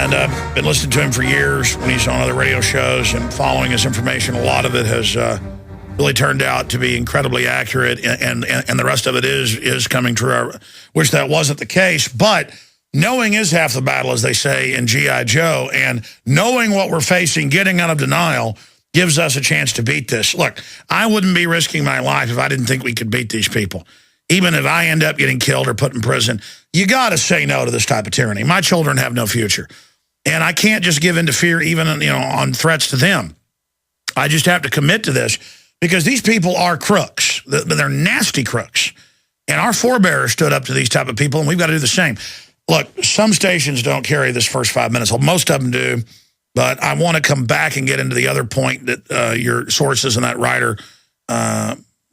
And I've been listening to him for years when he's on other radio shows and following his information. A lot of it has really turned out to be incredibly accurate, and the rest of it is coming true. I wish that wasn't the case, but knowing is half the battle, as they say in G.I. Joe, and knowing what we're facing, getting out of denial, gives us a chance to beat this. Look, I wouldn't be risking my life if I didn't think we could beat these people. Even if I end up getting killed or put in prison, you got to say no to this type of tyranny. My children have no future. And I can't just give in to fear even on threats to them. I just have to commit to this because these people are crooks. They're nasty crooks. And our forebears stood up to these type of people, and we've got to do the same. Look, some stations don't carry this first 5 minutes. Well, most of them do. But I want to come back and get into the other point that your sources and that writer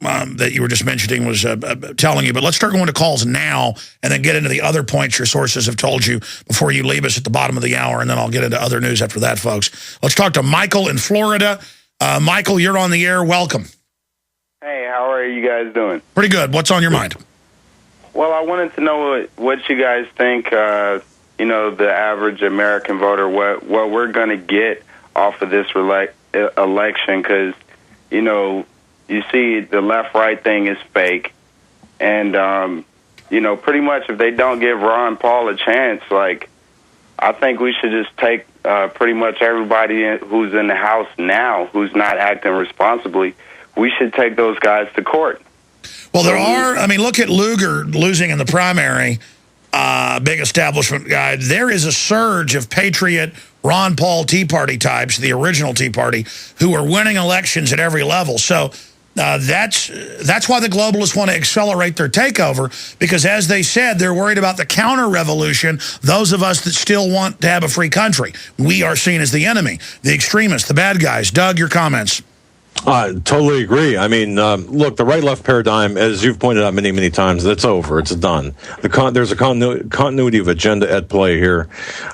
that you were just mentioning was telling you. But let's start going to calls now and then get into the other points your sources have told you before you leave us at the bottom of the hour, and then I'll get into other news after that, folks. Let's talk to Michael in Florida. Michael, you're on the air. Welcome. Hey, how are you guys doing? Pretty good. What's on your mind? Well, I wanted to know what you guys think, the average American voter, what we're going to get off of this election, because, you see the left-right thing is fake. And, pretty much if they don't give Ron Paul a chance, I think we should just take pretty much everybody who's in the House now who's not acting responsibly. We should take those guys to court. Well, there are, look at Lugar losing in the primary, big establishment guy. There is a surge of patriot Ron Paul Tea Party types, the original Tea Party, who are winning elections at every level. So that's why the globalists want to accelerate their takeover, because as they said, they're worried about the counter-revolution, those of us that still want to have a free country. We are seen as the enemy, the extremists, the bad guys. Doug, your comments. Totally agree. Look, the right-left paradigm, as you've pointed out many, many times, that's over. It's done. There's a continuity of agenda at play here.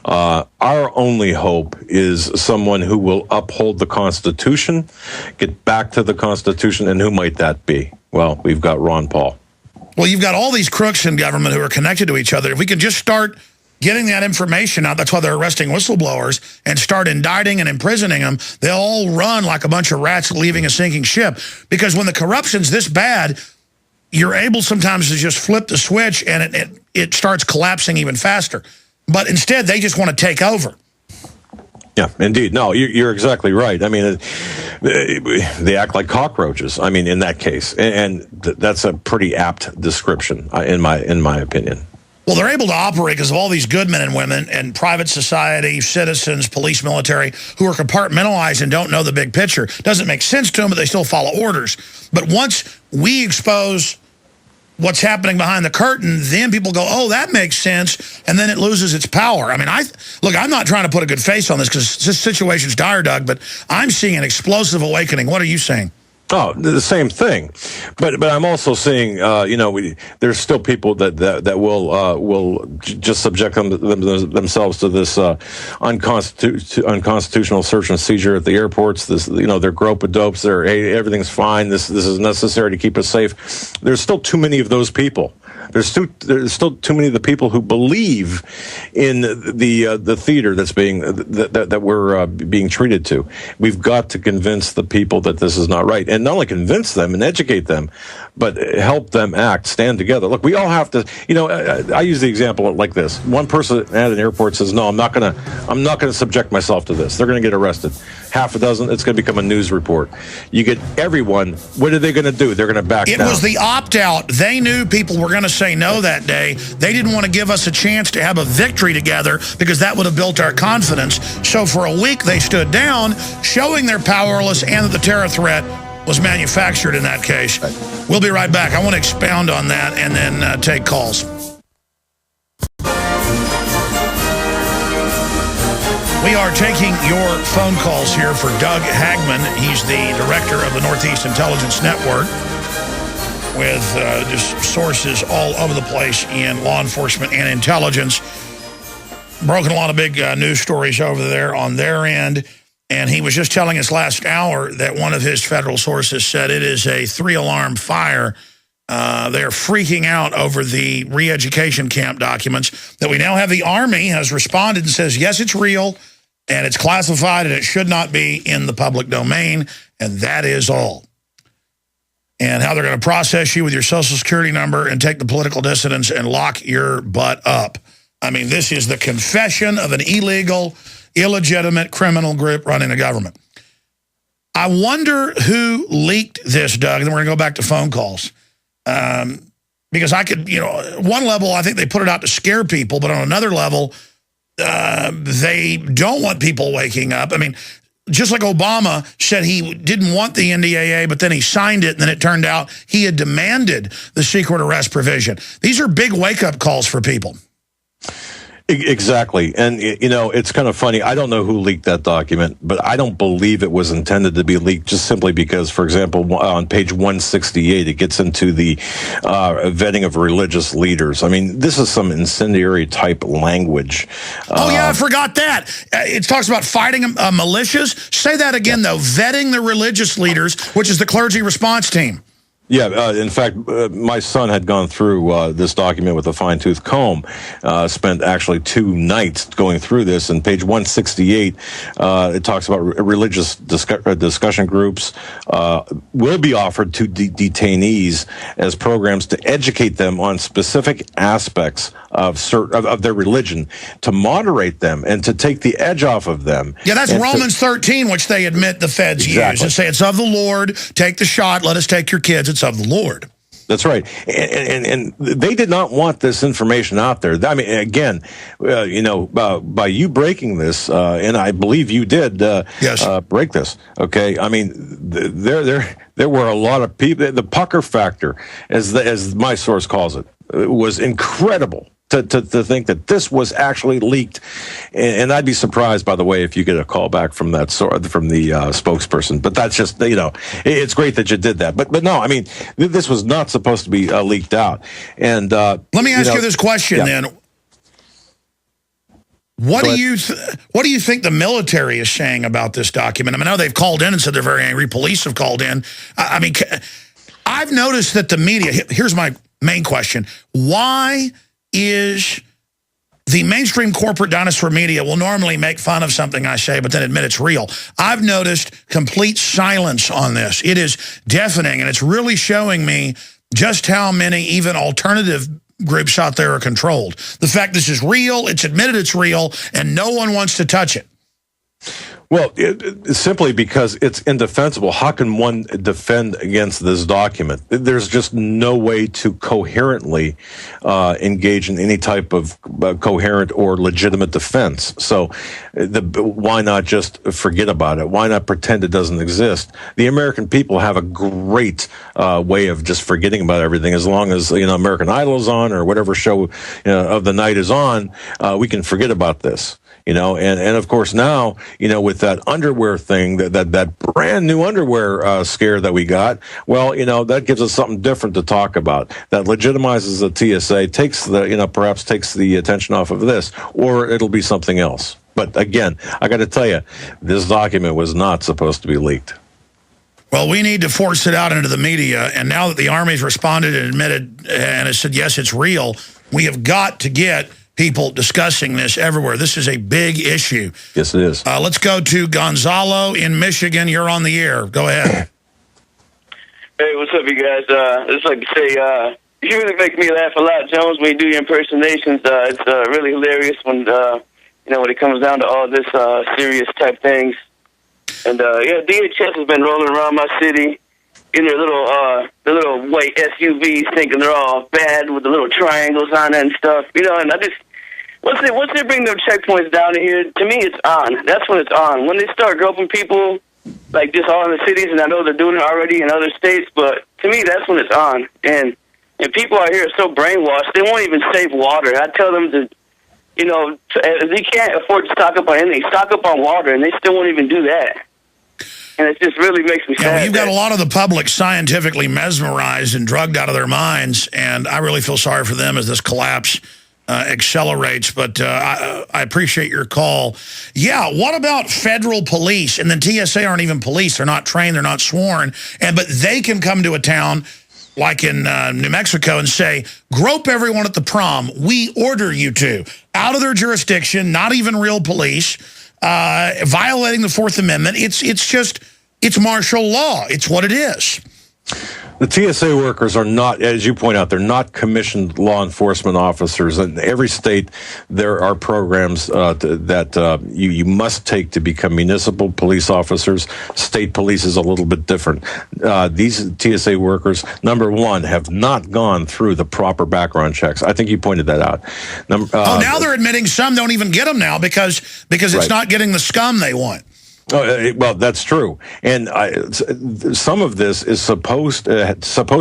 Our only hope is someone who will uphold the Constitution, get back to the Constitution, and who might that be? Well, we've got Ron Paul. Well, you've got all these crooks in government who are connected to each other. If we could just start getting that information out, that's why they're arresting whistleblowers, and start indicting and imprisoning them, they'll all run like a bunch of rats leaving a sinking ship. Because when the corruption's this bad, you're able sometimes to just flip the switch and it starts collapsing even faster. But instead, they just want to take over. Yeah, indeed. No, you're exactly right. They act like cockroaches, in that case. And that's a pretty apt description, in my opinion. Well, they're able to operate because of all these good men and women and private society, citizens, police, military, who are compartmentalized and don't know the big picture. Doesn't make sense to them, but they still follow orders. But once we expose what's happening behind the curtain, then people go, oh, that makes sense, and then it loses its power. Look, I'm not trying to put a good face on this because this situation's dire, Doug, but I'm seeing an explosive awakening. What are you saying? Oh, the same thing, but I'm also seeing, there's still people that will just subject themselves to this unconstitutional search and seizure at the airports. This, they're grope-a-dopes. They're, hey, everything's fine. This is necessary to keep us safe. There's still too many of those people. There's still too many of the people who believe in the theater that's that we're being treated to. We've got to convince the people that this is not right, and not only convince them and educate them, but help them act, stand together. Look, we all have to. I use the example like this: one person at an airport says, "No, I'm not gonna subject myself to this. They're gonna get arrested." Half a dozen, it's going to become a news report. You get everyone, what are they going to do? They're going to back down. It was the opt-out. They knew people were going to say no that day. They didn't want to give us a chance to have a victory together because that would have built our confidence. So for a week, they stood down, showing they're powerless and that the terror threat was manufactured in that case. We'll be right back. I want to expound on that and then take calls. We are taking your phone calls here for Doug Hagmann. He's the director of the Northeast Intelligence Network with just sources all over the place in law enforcement and intelligence. Broken a lot of big news stories over there on their end. And he was just telling us last hour that one of his federal sources said it is a 3-alarm fire They are freaking out over the re-education camp documents that we now have. The Army has responded and says, yes, it's real, and it's classified, and it should not be in the public domain, and that is all. And how they're going to process you with your Social Security number and take the political dissidents and lock your butt up. I mean, this is the confession of an illegal, illegitimate criminal group running a government. I wonder who leaked this, Doug, and then we're going to go back to phone calls. Because I could, one level, I think they put it out to scare people, but on another level, they don't want people waking up. I mean, just like Obama said he didn't want the NDAA, but then he signed it, and then it turned out he had demanded the secret arrest provision. These are big wake-up calls for people. Exactly. And, it's kind of funny. I don't know who leaked that document, but I don't believe it was intended to be leaked just simply because, for example, on page 168, it gets into the vetting of religious leaders. I mean, this is some incendiary type language. Oh, yeah, I forgot that. It talks about fighting militias. Say that again, though. Vetting the religious leaders, which is the clergy response team. Yeah, in fact, my son had gone through this document with a fine-tooth comb, spent actually 2 nights going through this. And page 168, it talks about religious discussion groups will be offered to detainees as programs to educate them on specific aspects of their religion, to moderate them and to take the edge off of them. Yeah, that's Romans 13, which they admit the feds use, and say it's of the Lord, take the shot, let us take your kids, it's of the Lord. That's right. And they did not want this information out there. I mean, again, by you breaking this, and I believe you did break this, okay? I mean, there were a lot of people. The pucker factor, as my source calls it, was incredible. To think that this was actually leaked, and I'd be surprised, by the way, if you get a call back from the spokesperson. But that's just, it's great that you did that. But no, I mean, this was not supposed to be leaked out. And let me ask you this question then: What do you think the military is saying about this document? I mean, I know they've called in and said they're very angry. Police have called in. I mean, I've noticed that the media. Here's my main question: why is the mainstream corporate dinosaur media will normally make fun of something I say, but then admit it's real. I've noticed complete silence on this. It is deafening, and it's really showing me just how many even alternative groups out there are controlled. The fact this is real, it's admitted it's real, and no one wants to touch it. Well, simply because it's indefensible. How can one defend against this document? There's just no way to coherently engage in any type of coherent or legitimate defense. So why not just forget about it? Why not pretend it doesn't exist? The American people have a great way of just forgetting about everything. As long as American Idol is on or whatever show of the night is on, we can forget about this. And of course now, with that underwear thing, that brand new underwear scare that we got, well, that gives us something different to talk about. That legitimizes the TSA, perhaps takes the attention off of this, or it'll be something else. But again, I got to tell you, this document was not supposed to be leaked. Well, we need to force it out into the media, and now that the Army's responded and admitted and has said, yes, it's real, we have got to get people discussing this everywhere. This is a big issue. Yes, it is. Let's go to Gonzalo in Michigan. You're on the air. Go ahead. Hey, what's up, you guys? Just like to say, you really make me laugh a lot, Jones, when you do your impersonations. It's really hilarious when when it comes down to all this serious type things. And DHS has been rolling around my city in their little white SUVs, thinking they're all bad with the little triangles on it and stuff. And I just once they bring them checkpoints down here, to me it's on. That's when it's on. When they start groping people like this all in the cities, and I know they're doing it already in other states, but to me that's when it's on. And people out here are so brainwashed, they won't even save water. I tell them to, they can't afford to stock up on anything. Stock up on water, and they still won't even do that. And it just really makes me sad. Well, you've got a lot of the public scientifically mesmerized and drugged out of their minds, and I really feel sorry for them as this collapse accelerates. But I appreciate your call. Yeah, what about federal police? And then TSA aren't even police. They're not trained. They're not sworn. But they can come to a town like in New Mexico, and say, grope everyone at the prom. We order you to. Out of their jurisdiction, not even real police, violating the Fourth Amendment. It's martial law. It's what it is. The TSA workers are not, as you point out, they're not commissioned law enforcement officers. In every state, there are programs that you must take to become municipal police officers. State police is a little bit different. These TSA workers, number one, have not gone through the proper background checks. I think you pointed that out. Now they're admitting some don't even get them now because it's not getting the scum they want. Oh, well, that's true, and some of this is supposed to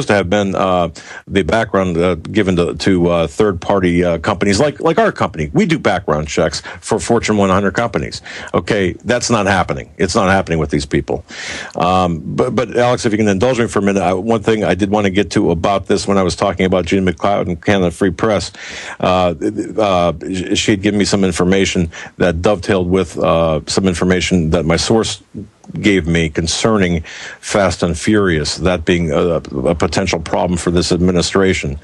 have been the background given to third-party companies like our company. We do background checks for Fortune 100 companies. Okay, that's not happening. It's not happening with these people. But Alex, if you can indulge me for a minute, one thing I did want to get to about this when I was talking about Gina McLeod and Canada Free Press, she had given me some information that dovetailed with some information that my source gave me concerning Fast and Furious, that being a potential problem for this administration.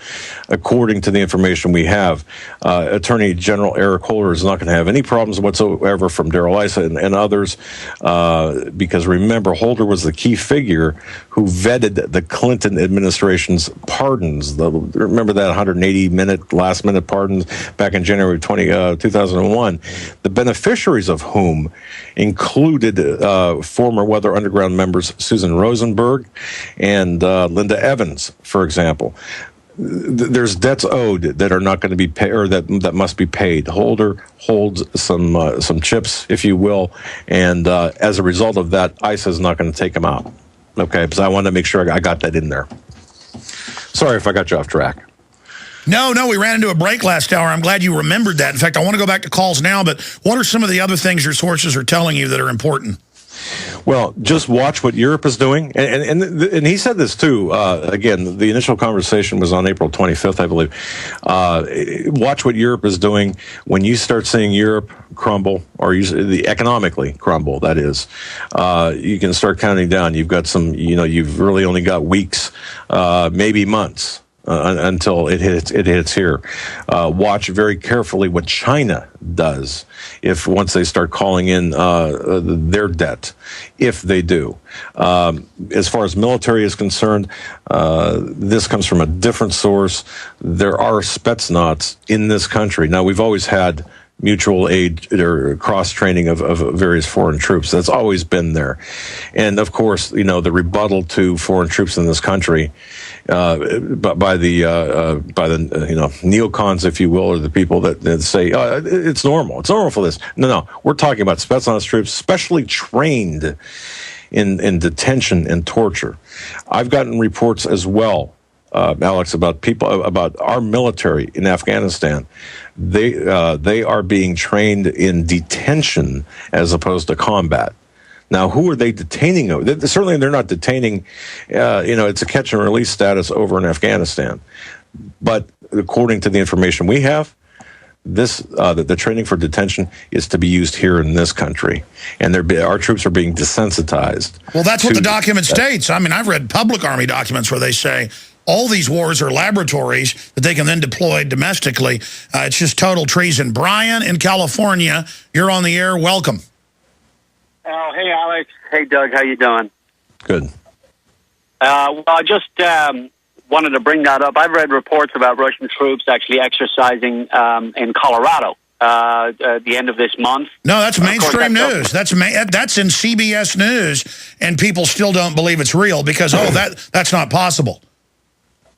According to the information we have, Attorney General Eric Holder is not going to have any problems whatsoever from Darrell Issa and others, because remember, Holder was the key figure who vetted the Clinton administration's pardons. Remember that 180-minute, last-minute pardons back in January 2001, the beneficiaries of whom included former Weather Underground members Susan Rosenberg and Linda Evans, for example. There's debts owed that are not going to be paid, or that must be paid. Holder holds some chips, if you will, and as a result of that, ICE is not going to take them out. Okay, because I wanted to make sure I got that in there. Sorry if I got you off track. No, we ran into a break last hour. I'm glad you remembered that. In fact, I want to go back to calls now, but what are some of the other things your sources are telling you that are important? Well, just watch what Europe is doing. And he said this, too. Again, the initial conversation was on April 25th, I believe. Watch what Europe is doing. When you start seeing Europe crumble, or economically crumble, that is, you can start counting down. You've got you've really only got weeks, maybe months. Until it hits here. Watch very carefully what China does once they start calling in their debt, if they do. As far as military is concerned, this comes from a different source. There are Spetsnaz in this country. Now, we've always had mutual aid or cross-training of various foreign troops. That's always been there. And, of course, the rebuttal to foreign troops in this country by the neocons, if you will, or the people that say, it's normal. It's normal for this. No. We're talking about Spetsnaz troops specially trained in detention and torture. I've gotten reports as well, Alex, about our military in Afghanistan. They are being trained in detention as opposed to combat. Now, who are they detaining? Certainly, they're not detaining. It's a catch and release status over in Afghanistan. But according to the information we have, the training for detention is to be used here in this country, and our troops are being desensitized. Well, that's what the document states. I mean, I've read public Army documents where they say all these wars are laboratories that they can then deploy domestically. It's just total treason. Brian in California, you're on the air. Welcome. Oh, hey, Alex. Hey, Doug. How you doing? Good. Well, I just wanted to bring that up. I've read reports about Russian troops actually exercising in Colorado at the end of this month. No, that's mainstream news. That's in CBS News, and people still don't believe it's real because, that's not possible.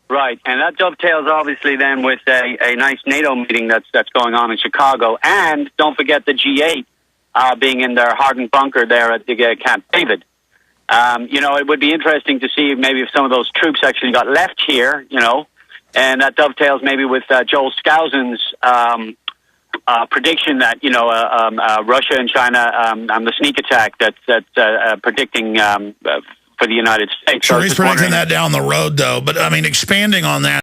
Right, and that dovetails obviously then with a nice NATO meeting that's going on in Chicago, and don't forget the G8 being in their hardened bunker there at the Camp David. It would be interesting to see maybe if some of those troops actually got left here, and that dovetails maybe with Joel Skousen's prediction that, Russia and China, the sneak attack that's predicting for the United States. Sure, he's predicting that down the road, though. But, I mean, expanding on that,